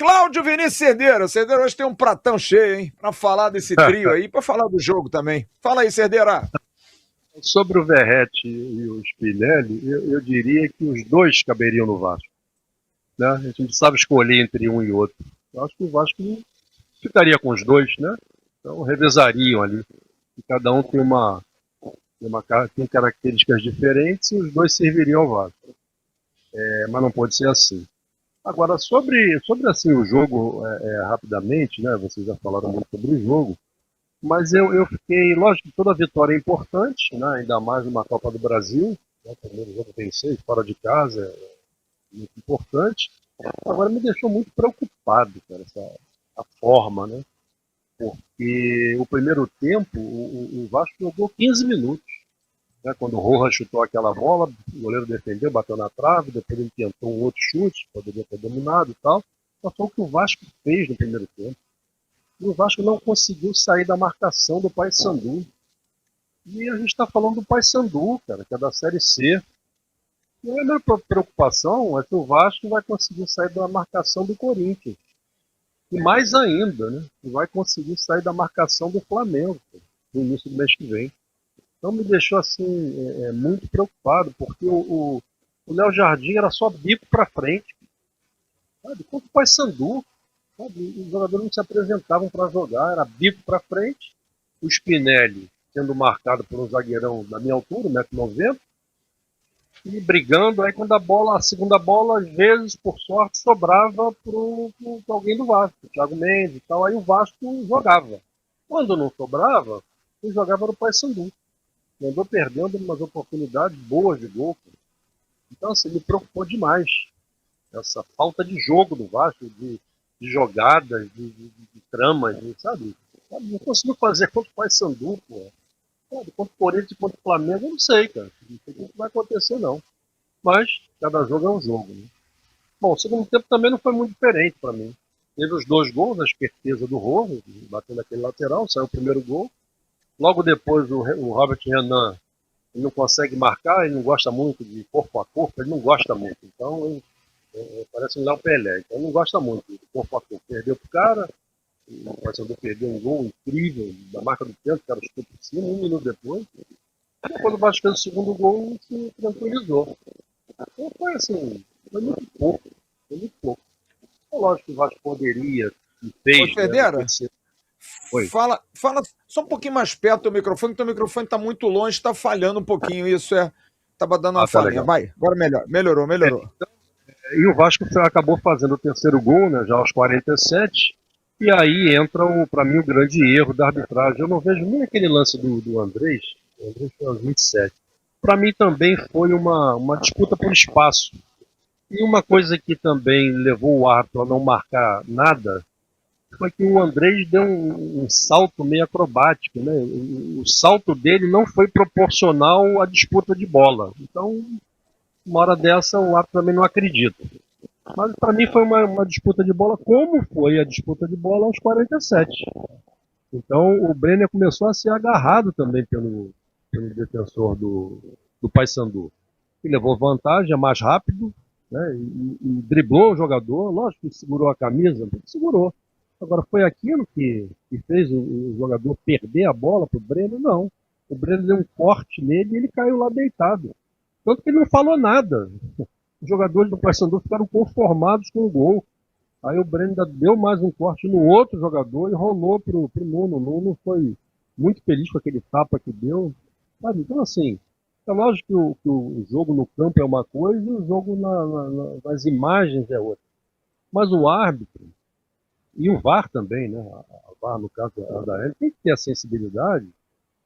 Cláudio Vinícius Cerdeira. Cerdeira hoje tem um pratão cheio, hein? Pra falar desse trio aí, pra falar do jogo também. Fala aí, Cerdeira. Sobre o Verratti e o Spinelli, eu diria que os dois caberiam no Vasco. Né? A gente não sabe escolher entre um e outro. Eu acho que o Vasco ficaria com os dois, né? Então revezariam ali. E cada um tem características diferentes e os dois serviriam ao Vasco. Mas não pode ser assim. Agora, sobre assim, o jogo, rapidamente, né? Vocês já falaram muito sobre o jogo, mas eu fiquei, lógico que toda vitória é importante, né? Ainda mais numa Copa do Brasil, né? O primeiro jogo tem 6, fora de casa, é muito importante. Agora me deixou muito preocupado, cara, a forma, né? Porque o primeiro tempo, o Vasco jogou 15 minutos. Né? Quando o Rojas chutou aquela bola, o goleiro defendeu, bateu na trave, depois ele tentou um outro chute, poderia ter dominado e tal. Mas foi o que o Vasco fez no primeiro tempo. E o Vasco não conseguiu sair da marcação do Paysandu. E a gente está falando do Paysandu, cara, que é da Série C. E a minha preocupação é que o Vasco vai conseguir sair da marcação do Corinthians. E mais ainda, né? Vai conseguir sair da marcação do Flamengo no início do mês que vem. Então me deixou assim muito preocupado, porque o Léo Jardim era só bico para frente. Sabe? Contra o Paysandu, os jogadores não se apresentavam para jogar, era bico para frente. O Spinelli sendo marcado por um zagueirão da minha altura, 1,90 m, e brigando. Aí quando a segunda bola, às vezes, por sorte, sobrava para alguém do Vasco, o Thiago Mendes e tal, aí o Vasco jogava. Quando não sobrava, ele jogava no Paysandu. Andou perdendo umas oportunidades boas de gol. Então, assim, me preocupou demais essa falta de jogo do Vasco, de jogadas, de tramas, sabe? Não conseguiu fazer contra o Paysandu, pô. Contra o Corinthians e contra o Flamengo, eu não sei, cara. Não sei o que vai acontecer, não. Mas cada jogo é um jogo, né? Bom, o segundo tempo também não foi muito diferente para mim. Teve os 2 gols, a esperteza do Rojo, batendo aquele lateral, saiu o primeiro gol. Logo depois o Robert Renan, ele não consegue marcar, ele não gosta muito de corpo a corpo, ele não gosta muito. Então, parece um Léo Pelé. Então, ele não gosta muito de corpo a corpo. Perdeu pro cara, o Paysandu perdeu um gol incrível da marca do pênalti, o cara chutou por cima, 1 minuto depois. Depois o Vasco fez o segundo gol e se tranquilizou. Então foi assim, foi muito pouco. Foi muito pouco. É lógico que o Vasco poderia e fez. Ô, Cerdeira, Foi. fala só um pouquinho mais perto do microfone, que o microfone tá muito longe, tá falhando um pouquinho, isso tava dando uma Tá falhinha. legal. Vai, agora melhorou. E o Vasco acabou fazendo o terceiro gol, né, já aos 47, e aí entra, para mim, o grande erro da arbitragem. Eu não vejo nem aquele lance do Andrés, o Andrés foi aos 27. Para mim também foi uma disputa por espaço. E uma coisa que também levou o árbitro a não marcar nada foi que o Andrés deu um salto meio acrobático, né? O salto dele não foi proporcional à disputa de bola. Então, uma hora dessa, o árbitro também não acredita. Mas para mim foi uma disputa de bola, como foi a disputa de bola aos 47. Então o Brenner começou a ser agarrado também pelo defensor do Paysandu. Ele levou vantagem, é mais rápido, né, e driblou o jogador, lógico que segurou a camisa, segurou. Agora, foi aquilo que fez o jogador perder a bola para o Brenner? Não. O Brenner deu um corte nele e ele caiu lá deitado. Tanto que ele não falou nada. Os jogadores do Paysandu ficaram conformados com o gol. Aí o Brenner ainda deu mais um corte no outro jogador e rolou pro Nuno. O Nuno foi muito feliz com aquele tapa que deu. Sabe? Então, assim, é lógico que o jogo no campo é uma coisa e o jogo nas imagens é outra. Mas o árbitro, e o VAR também, né? A VAR, no caso da ADL, tem que ter a sensibilidade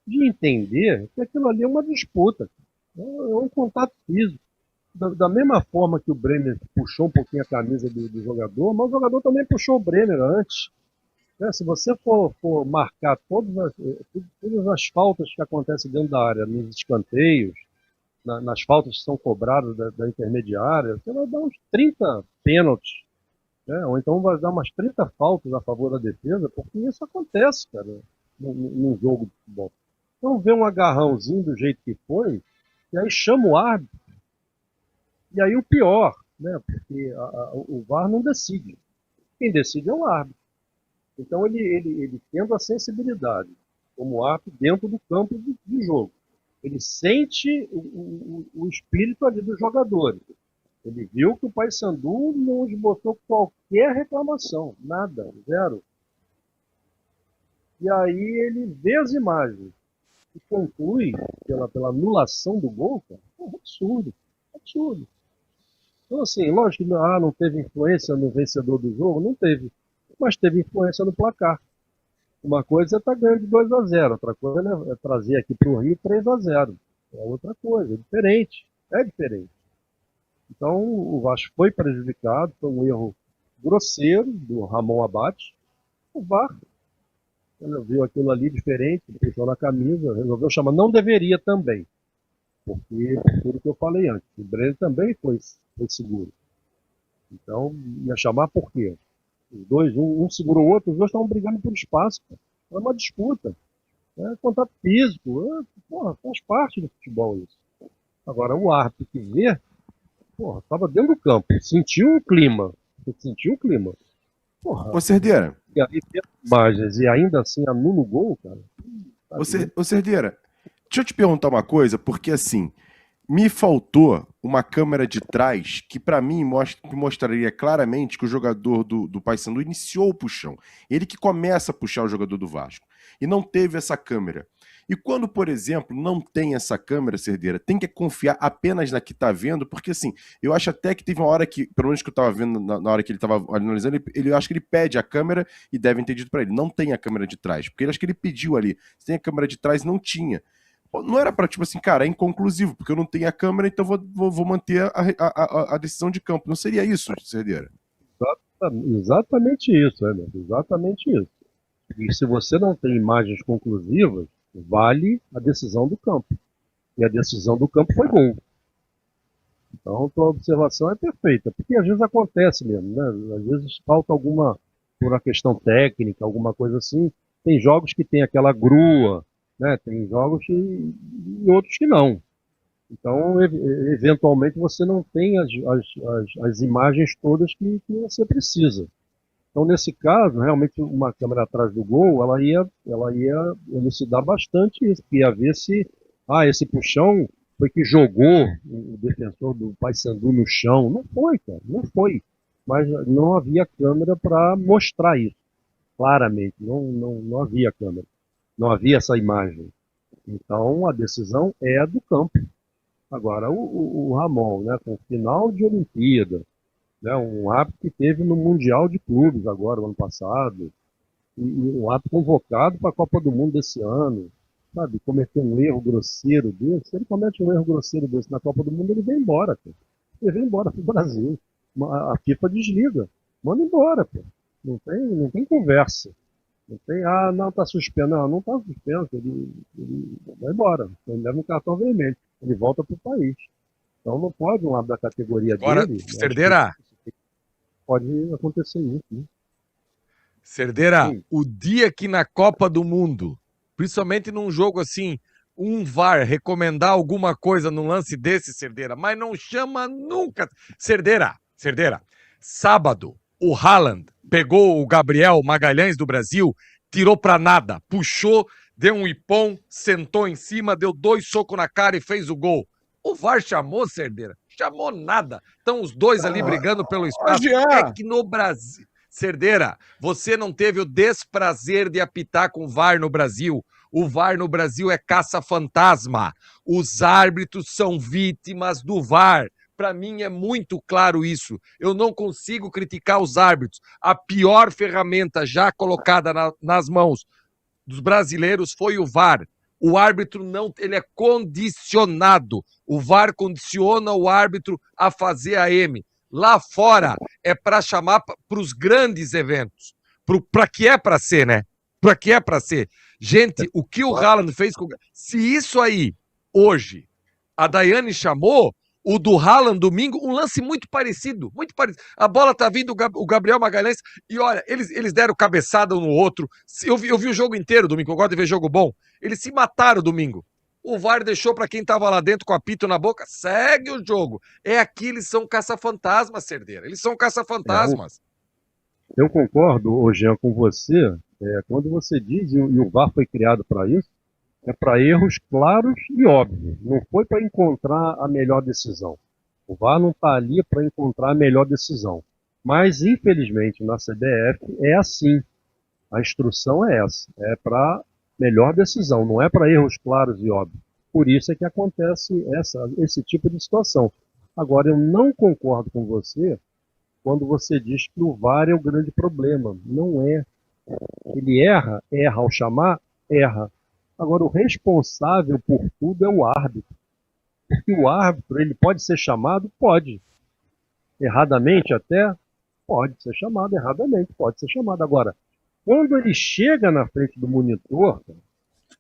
de entender que aquilo ali é uma disputa. É um contato físico. Da mesma forma que o Brenner puxou um pouquinho a camisa do jogador, mas o jogador também puxou o Brenner antes. Né? Se você for marcar todas as faltas que acontecem dentro da área, nos escanteios, nas faltas que são cobradas da intermediária, você vai dar uns 30 pênaltis, né? Ou então vai dar umas 30 faltas a favor da defesa, porque isso acontece, cara, num jogo de futebol. Então vê um agarrãozinho do jeito que foi, e aí chama o árbitro. E aí o pior, né? Porque o VAR não decide. Quem decide é o árbitro. Então ele tendo a sensibilidade como árbitro dentro do campo de jogo. Ele sente o espírito ali dos jogadores. Ele viu que o Paysandu não esboçou qualquer reclamação, nada, zero. E aí ele vê as imagens e conclui pela anulação do gol, cara, é um absurdo, absurdo. Então assim, lógico que não teve influência no vencedor do jogo, não teve, mas teve influência no placar. Uma coisa é estar ganhando de 2-0, outra coisa é trazer aqui para o Rio 3-0. É outra coisa, é diferente, é diferente. Então o Vasco foi prejudicado, foi um erro grosseiro do Ramon Abate. O VAR viu aquilo ali diferente, puxou na camisa, resolveu chamar. Não deveria também, porque tudo que eu falei antes, o Breno também foi seguro. Então ia chamar por quê? Os dois, um segurou o outro, os dois estavam brigando por espaço. É uma disputa. É contato físico. Porra, faz parte do futebol isso. Agora, o árbitro que vê, porra, estava dentro do campo, sentiu o clima. Sentiu o clima. Porra. Ô, Cerdeira. E aí tem imagens e ainda assim anula o gol, cara. Ô, Cerdeira, deixa eu te perguntar uma coisa, porque assim, me faltou uma câmera de trás que pra mim mostraria claramente que o jogador do Paysandu iniciou o puxão. Ele que começa a puxar o jogador do Vasco. E não teve essa câmera. E quando, por exemplo, não tem essa câmera, Cerdeira, tem que confiar apenas na que tá vendo, porque assim, eu acho até que teve uma hora que, pelo menos que eu tava vendo na hora que ele tava analisando, eu acho que ele pede a câmera e devem ter dito pra ele, não tem a câmera de trás, porque eu acho que ele pediu ali, se tem a câmera de trás, não tinha. Não era pra, tipo assim, cara, é inconclusivo, porque eu não tenho a câmera, então vou manter a decisão de campo. Não seria isso, Cerdeira? Exatamente isso, exatamente isso. E se você não tem imagens conclusivas, vale a decisão do campo. E a decisão do campo foi gol. Então, a tua observação é perfeita. Porque às vezes acontece mesmo, né? Às vezes falta alguma, por uma questão técnica, alguma coisa assim. Tem jogos que tem aquela grua, né? Tem jogos e outros que não. Então, eventualmente, você não tem as imagens todas que você precisa. Então, nesse caso, realmente, uma câmera atrás do gol, ela ia elucidar bastante isso, que ia ver se, esse puxão foi que jogou o defensor do Paysandu no chão. Não foi, cara, não foi. Mas não havia câmera para mostrar isso, claramente. Não havia câmera, não havia essa imagem. Então, a decisão é do campo. Agora, o Ramon, né, com o final de Olimpíada, né, um árbitro que teve no Mundial de Clubes agora, no ano passado, e um árbitro convocado para a Copa do Mundo desse ano, sabe, cometer um erro grosseiro desse, se ele comete um erro grosseiro desse na Copa do Mundo, ele vem embora, cara. Ele vem embora pro Brasil. A FIFA desliga, manda embora, pô. Não tem conversa. Não tem, não, tá suspenso. Não tá suspenso, ele vai embora. Ele leva um cartão vermelho, ele volta pro país. Então não pode um lado da categoria agora, dele. Cerdeira, pode acontecer isso. Né? Cerdeira, o dia que na Copa do Mundo, principalmente num jogo assim, um VAR recomendar alguma coisa num lance desse, Cerdeira, mas não chama nunca. Cerdeira, sábado, o Haaland pegou o Gabriel Magalhães do Brasil, tirou pra nada, puxou, deu um ipom, sentou em cima, deu 2 socos na cara e fez o gol. O VAR chamou, Cerdeira? Chamou nada. Estão os dois ali brigando pelo espaço. É que no Brasil... Cerdeira, você não teve o desprazer de apitar com o VAR no Brasil. O VAR no Brasil é caça-fantasma. Os árbitros são vítimas do VAR. Para mim é muito claro isso. Eu não consigo criticar os árbitros. A pior ferramenta já colocada nas mãos dos brasileiros foi o VAR. O árbitro não, ele é condicionado. O VAR condiciona o árbitro a fazer a M. Lá fora é para chamar para os grandes eventos. Para que é para ser, né? Para que é para ser. Gente, o que o Haaland fez com... Se isso aí, hoje, a Daiane chamou, o do Haaland domingo, um lance muito parecido. A bola tá vindo, o Gabriel Magalhães, e olha, eles deram cabeçada um no outro. Eu vi o jogo inteiro domingo, eu gosto de ver jogo bom. Eles se mataram domingo. O VAR deixou para quem tava lá dentro com apito na boca, segue o jogo. É aqui, eles são caça-fantasmas, Cerdeira. Eles são caça-fantasmas. Eu concordo, ô Jean, com você, quando você diz, e o VAR foi criado para isso, é para erros claros e óbvios, não foi para encontrar a melhor decisão. O VAR não está ali para encontrar a melhor decisão. Mas, infelizmente, na CBF é assim. A instrução é essa, é para melhor decisão, não é para erros claros e óbvios. Por isso é que acontece esse tipo de situação. Agora, eu não concordo com você quando você diz que o VAR é o grande problema. Não é. Ele erra ao chamar, erra. Agora, o responsável por tudo é o árbitro. Porque o árbitro, ele pode ser chamado? Pode. Erradamente até? Pode ser chamado, erradamente pode ser chamado. Agora, quando ele chega na frente do monitor,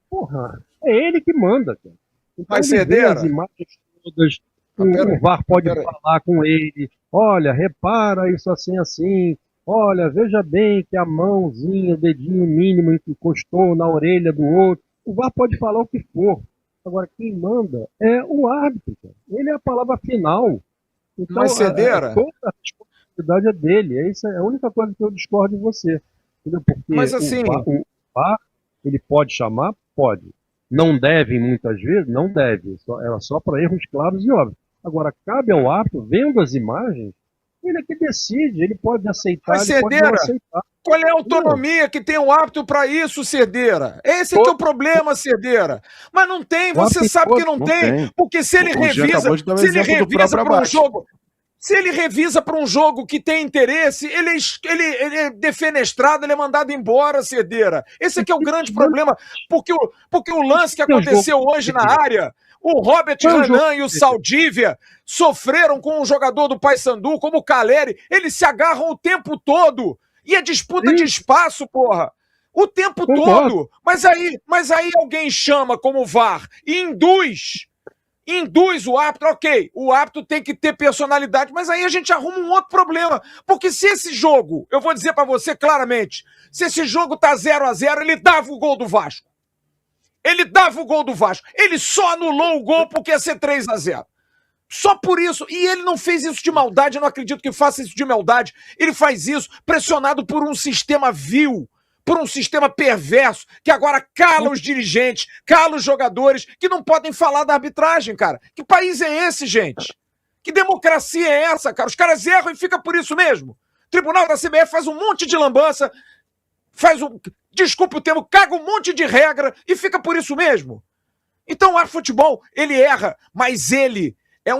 porra, é ele que manda, cara. Então Mas ele vê Cerdeira, as imagens todas, o VAR pode falar com ele, olha, repara isso assim, olha, veja bem que a mãozinha, o dedinho mínimo que encostou na orelha do outro, o VAR pode falar o que for. Agora, quem manda é o árbitro, cara. Ele é a palavra final. Então, Mas Cerdeira, toda a responsabilidade é dele. Isso é a única coisa que eu discordo de você. Entendeu? Porque mas assim, o VAR, ele pode chamar? Pode. Não deve, muitas vezes? Não deve. Era só para erros claros e óbvios. Agora, cabe ao árbitro, vendo as imagens, ele é que decide. Ele pode aceitar, mas ele pode não Cerdeira, aceitar. qual é a autonomia que tem o árbitro para isso, Cerdeira? Esse é que é o problema, Cerdeira. Mas não tem, você sabe que não tem, porque se ele revisa, para um jogo, se ele revisa para um jogo que tem interesse, ele é defenestrado, ele é mandado embora, Cerdeira. Esse é que é o grande problema, porque o lance que aconteceu hoje na área, o Robert Renan e o Saldívia sofreram com um jogador do Paysandu, como o Caleri, eles se agarram o tempo todo. E é disputa de espaço, porra. O tempo todo. Mas aí alguém chama como VAR e induz o árbitro, ok, o árbitro tem que ter personalidade, mas aí a gente arruma um outro problema, porque se esse jogo, eu vou dizer pra você claramente, se esse jogo tá 0-0, ele dava o gol do Vasco. Ele dava o gol do Vasco. Ele só anulou o gol porque ia ser 3-0. Só por isso. E ele não fez isso de maldade, eu não acredito que faça isso de maldade. Ele faz isso pressionado por um sistema vil, por um sistema perverso, que agora cala os dirigentes, cala os jogadores, que não podem falar da arbitragem, cara. Que país é esse, gente? Que democracia é essa, cara? Os caras erram e fica por isso mesmo. O Tribunal da CBF faz um monte de lambança, desculpe o termo, caga um monte de regra e fica por isso mesmo. Então o futebol, ele erra, mas ele é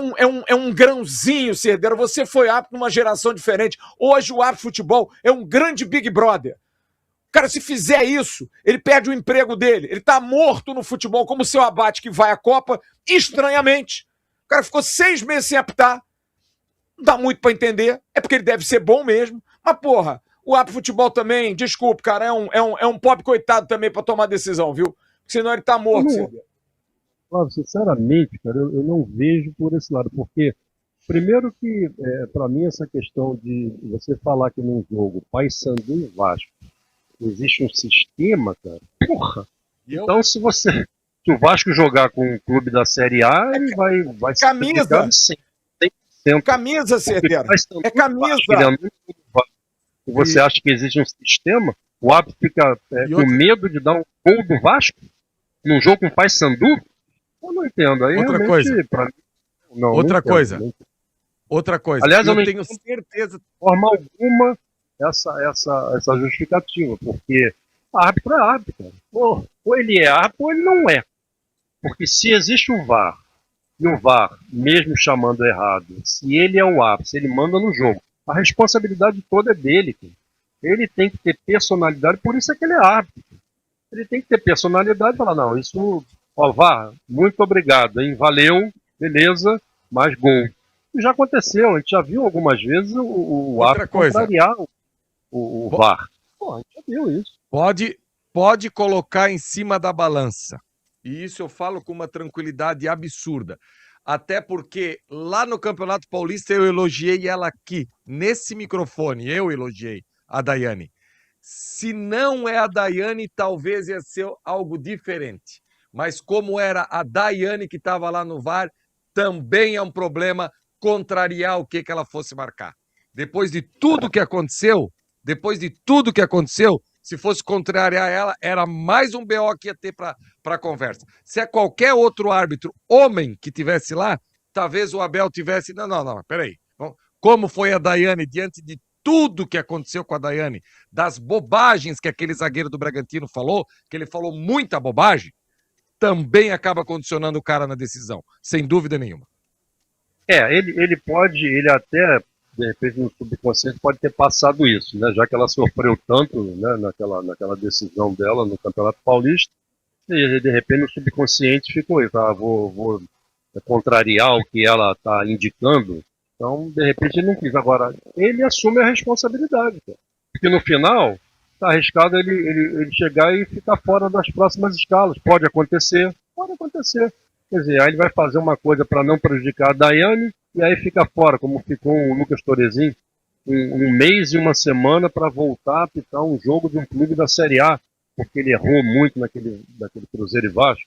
um grãozinho, Cerdeira. Você foi árbitro numa geração diferente. Hoje o árbitro de futebol é um grande Big Brother. O cara, se fizer isso, ele perde o emprego dele. Ele tá morto no futebol, como o seu Abate, que vai à Copa, estranhamente. O cara ficou 6 meses sem apitar. Não dá muito pra entender. É porque ele deve ser bom mesmo. Mas, porra, o árbitro de futebol também, desculpe, cara, é um pobre coitado também pra tomar decisão, viu? Porque senão ele tá morto, Cerdeira. Claro, sinceramente, cara, eu não vejo por esse lado, porque primeiro que, para mim, essa questão de você falar que num jogo Paysandu e Vasco existe um sistema, cara, porra, então se o Vasco jogar com um clube da Série A, ele vai ser camisa, 100%. Camisa, Cerdeira, é camisa. E você acha que existe um sistema? O árbitro fica com medo de dar um gol do Vasco num jogo com Paysandu? Eu não entendo. Aí outra coisa. Pra mim, não, outra não coisa. Entendo. Outra coisa. Aliás, eu não tenho certeza. De forma alguma essa justificativa, porque árbitro é árbitro. Cara. Ou ele é árbitro ou ele não é. Porque se existe o VAR, e o VAR, mesmo chamando errado, se ele é o árbitro, se ele manda no jogo, a responsabilidade toda é dele. Cara. Ele tem que ter personalidade, por isso é que ele é árbitro. Ele tem que ter personalidade e falar, não, isso... Ó, VAR, muito obrigado, hein? Valeu, beleza, mais gol. Já aconteceu, a gente já viu algumas vezes o árbitro contrariar o VAR. Pô, a gente já viu isso. Pode colocar em cima da balança. E isso eu falo com uma tranquilidade absurda. Até porque lá no Campeonato Paulista eu elogiei ela aqui, nesse microfone, eu elogiei a Daiane. Se não é a Daiane, talvez ia ser algo diferente. Mas como era a Daiane que estava lá no VAR, também é um problema contrariar o que ela fosse marcar. Depois de tudo que aconteceu, depois de tudo que aconteceu, se fosse contrariar ela, era mais um BO que ia ter para conversa. Se é qualquer outro árbitro, homem, que tivesse lá, talvez o Abel tivesse... Não, peraí. Como foi a Daiane diante de tudo que aconteceu com a Daiane, das bobagens que aquele zagueiro do Bragantino falou, que ele falou muita bobagem, também acaba condicionando o cara na decisão, sem dúvida nenhuma. Ele até, de repente, no subconsciente pode ter passado isso, né? Já que ela sofreu tanto, né, naquela decisão dela no Campeonato Paulista, e de repente no subconsciente ficou isso, vou contrariar o que ela está indicando. Então, de repente, ele não quis. Agora, ele assume a responsabilidade, cara. Porque no final, está arriscado ele chegar e ficar fora das próximas escalas. Pode acontecer. Quer dizer, aí ele vai fazer uma coisa para não prejudicar a Daiane e aí fica fora, como ficou o Lucas Torezin, um mês e uma semana para voltar a apitar um jogo de um clube da Série A, porque ele errou muito naquele Cruzeiro e Vasco.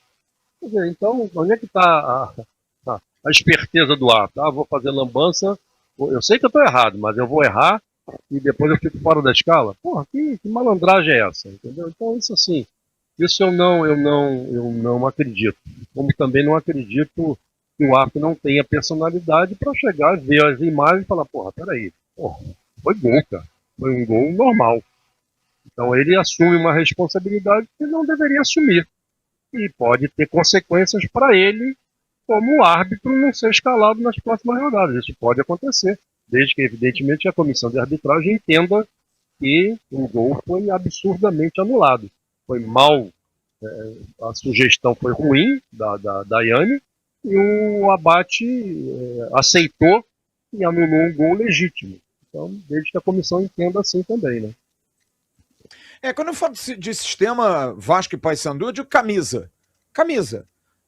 Quer dizer, então, onde é que está a esperteza do árbitro? Vou fazer lambança, eu sei que eu estou errado, mas eu vou errar e depois eu fico fora da escala? Porra, que malandragem é essa? Entendeu? Então, isso assim, isso eu não acredito. Como também não acredito que o árbitro não tenha personalidade para chegar, ver as imagens e falar, peraí, foi gol, cara. Foi um gol normal. Então ele assume uma responsabilidade que não deveria assumir. E pode ter consequências para ele, como o árbitro não ser escalado nas próximas rodadas. Isso pode acontecer, desde que, evidentemente, a comissão de arbitragem entenda que o gol foi absurdamente anulado. Foi mal, a sugestão foi ruim da Daiane, e o Abate aceitou e anulou um gol legítimo. Então, desde que a comissão entenda assim também, né? Quando eu falo de sistema Vasco e Paysandu, eu digo camisa.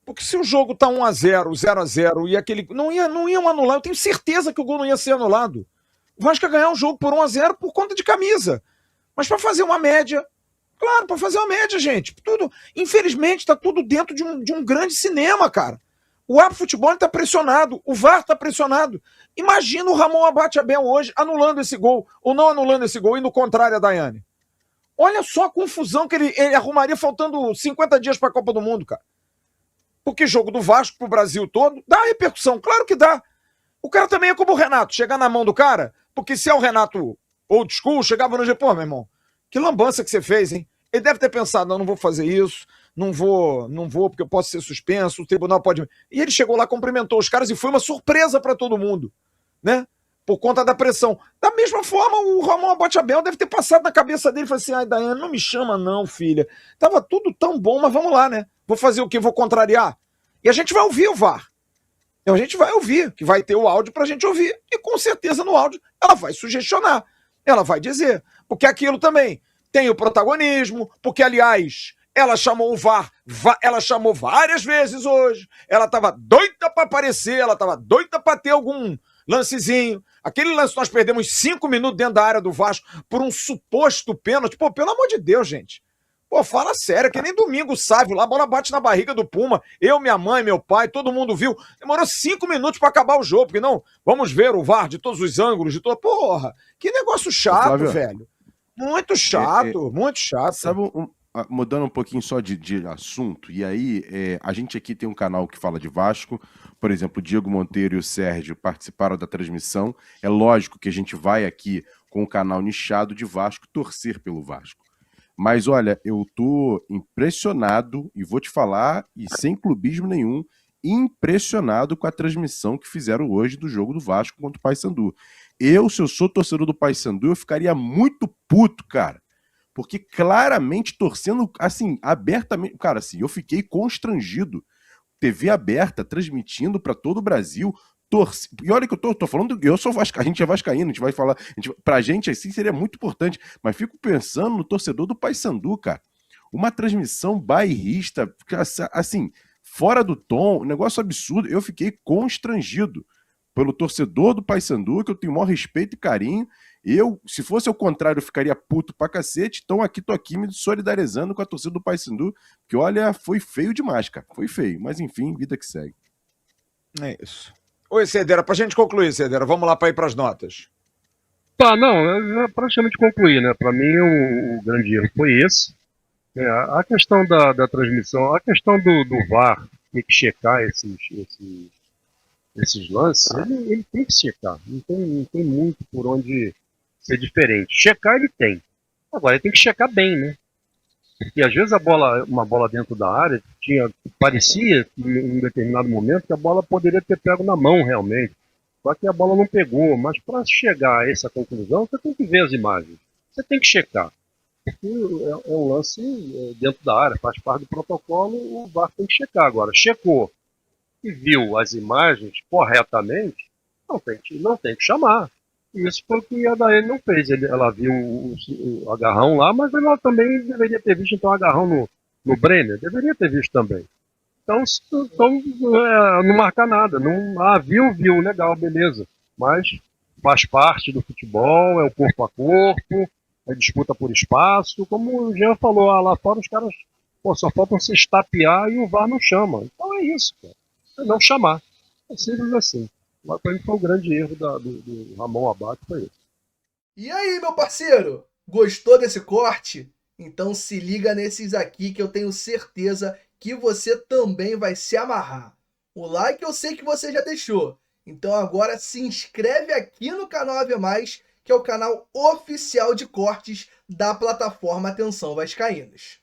Porque se o jogo tá 1-0, 0-0 e aquele... Não iam anular, eu tenho certeza que o gol não ia ser anulado. O Vasco ia ganhar um jogo por 1-0 por conta de camisa. Mas para fazer uma média... Claro, para fazer uma média, gente. Tudo, infelizmente, tá tudo dentro de um grande cinema, cara. O árbitro de futebol tá pressionado, o VAR tá pressionado. Imagina o Ramon Abate Abel hoje anulando esse gol, ou não anulando esse gol, e no contrário a Daiane. Olha só a confusão que ele arrumaria faltando 50 dias para a Copa do Mundo, cara. Porque jogo do Vasco pro Brasil todo dá repercussão, claro que dá. O cara também é como o Renato, chegar na mão do cara, porque se é o Renato old school, chegava no Japão, meu irmão, que lambança que você fez, hein? Ele deve ter pensado, não vou fazer isso, não vou, porque eu posso ser suspenso, o tribunal pode... E ele chegou lá, cumprimentou os caras e foi uma surpresa para todo mundo, né? Por conta da pressão. Da mesma forma, o Ramon Abate Abel deve ter passado na cabeça dele e falou assim, Daiane, não me chama não, filha. Tava tudo tão bom, mas vamos lá, né? Vou fazer o quê? Vou contrariar? E a gente vai ouvir o VAR. A gente vai ouvir, que vai ter o áudio pra gente ouvir. E com certeza no áudio ela vai sugestionar. Ela vai dizer. Porque aquilo também tem o protagonismo, porque, aliás, ela chamou o VAR, ela chamou várias vezes hoje. Ela tava doida pra aparecer, ela tava doida pra ter algum lancezinho. Aquele lance nós perdemos 5 minutos dentro da área do Vasco por um suposto pênalti. Pô, pelo amor de Deus, gente. Pô, fala sério, que nem domingo, Sávio lá, a bola bate na barriga do Puma. Eu, minha mãe, meu pai, todo mundo viu. Demorou 5 minutos pra acabar o jogo, porque não, vamos ver o VAR de todos os ângulos, de toda... Porra, que negócio chato, Flávio, velho. Muito chato, muito chato. Sabe, mudando um pouquinho só de assunto, e aí a gente aqui tem um canal que fala de Vasco, por exemplo, o Diego Monteiro e o Sérgio participaram da transmissão, é lógico que a gente vai aqui com o canal nichado de Vasco torcer pelo Vasco. Mas olha, eu tô impressionado, e vou te falar, e sem clubismo nenhum, impressionado com a transmissão que fizeram hoje do jogo do Vasco contra o Paysandu. Se eu sou torcedor do Paysandu, eu ficaria muito puto, cara. Porque claramente torcendo, assim, abertamente... Cara, assim, eu fiquei constrangido. TV aberta, transmitindo para todo o Brasil. E olha que eu tô falando, eu sou vascaíno, a gente é vascaíno, a gente vai falar... Pra gente, assim, seria muito importante. Mas fico pensando no torcedor do Paysandu, cara. Uma transmissão bairrista, assim, fora do tom, um negócio absurdo. Eu fiquei constrangido pelo torcedor do Paysandu, que eu tenho o maior respeito e carinho. Se fosse ao contrário, eu ficaria puto pra cacete. Então tô aqui me solidarizando com a torcida do Paysandu, que olha, foi feio demais, cara. Foi feio, mas enfim, vida que segue. É isso. Oi, Cedera, pra gente concluir, Cedera, vamos lá pra ir pras notas. Tá, não, eu já praticamente concluí, né? Para mim o grande erro foi esse. A questão da transmissão, a questão do VAR, tem que checar esses lances, ele tem que checar. Não tem muito por onde ser diferente. Checar ele tem. Agora ele tem que checar bem, né? Porque às vezes uma bola dentro da área, parecia em um determinado momento que a bola poderia ter pego na mão realmente. Só que a bola não pegou. Mas para chegar a essa conclusão, você tem que ver as imagens. Você tem que checar. Porque é um lance dentro da área, faz parte do protocolo, o VAR tem que checar. Agora, checou e viu as imagens corretamente, não tem que chamar. E isso foi o que a Daiane não fez. Ela viu o agarrão lá, mas ela também deveria ter visto então o agarrão no Brenner. Deveria ter visto também. Então não marca nada. Não, viu, legal, beleza. Mas faz parte do futebol, é o corpo a corpo, é disputa por espaço. Como o Jean falou, lá fora os caras só faltam se estapear e o VAR não chama. Então é isso, cara. É não chamar. É simples assim. Mas para mim foi o grande erro do Ramon Abate, foi isso. E aí, meu parceiro? Gostou desse corte? Então se liga nesses aqui que eu tenho certeza que você também vai se amarrar. O like eu sei que você já deixou. Então agora se inscreve aqui no canal AV+, que é o canal oficial de cortes da plataforma Atenção Vascaínos.